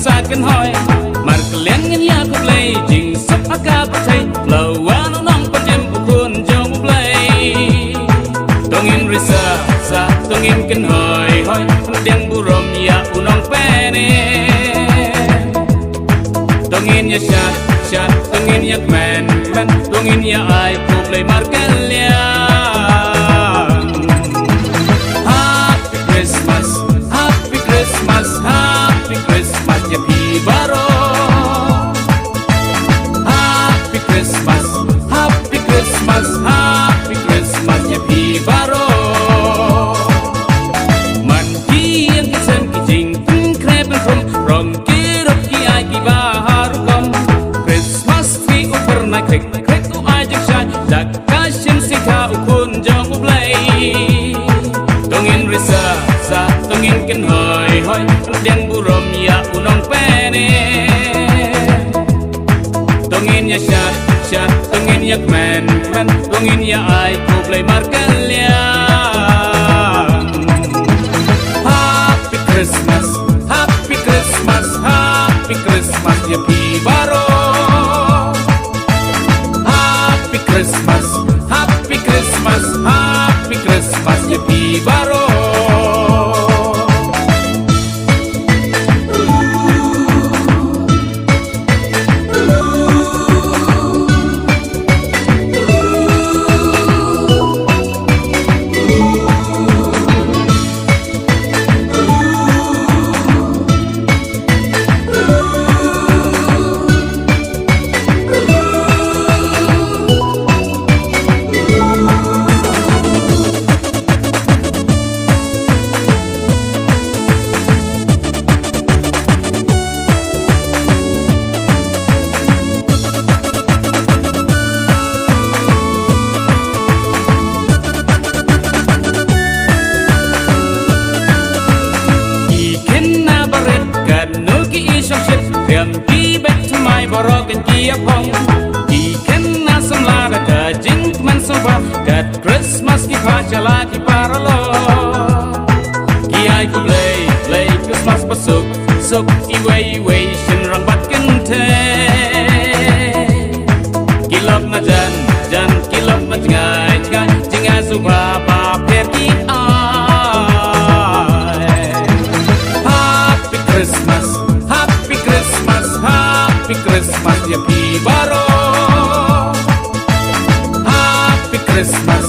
sát cân hỏi mặt lén nhân ya cũng lấy chỉnh sắp aka bắt thấy lâu quá nó nong bắt em của khuôn cho một lấy tông in risa sa tông in cân hỏi đen bu rom ya u nong pe nè tông in ya chat tông in ya man tông in ya ai cũng lấy mặt cân lia Happy Christmas, ya pibaro. Happy Christmas, Happy Christmas, Happy Christmas, ya pibaro. Man ki yang kisem ki jing krepen from kirop ki ai ki bahar kom. Christmas tree over na krek u ai jek shai dak kashim sikha ukun jong ublay. Tongin risa sa tongin ken hoi đen bu rom ya u nong pe nè tongin ya chat tongin ya man tongin ya ai ko play markalia Happy Christmas Happy Christmas Happy Christmas ya pibaro Happy Christmas Happy Christmas Happy Christmas ya pibaro Ki back to my borok and ki apong ki ken na samla da ka jing man soba kat Christmas ki pachala ki paralo ki ai ku play Christmas pasuk sok iwe shin rang bat ken te ki love na jan ki love na ngai jinga suba pa per ki ai Happy Christmas Happy Christmas, ya pibaro. Happy Christmas.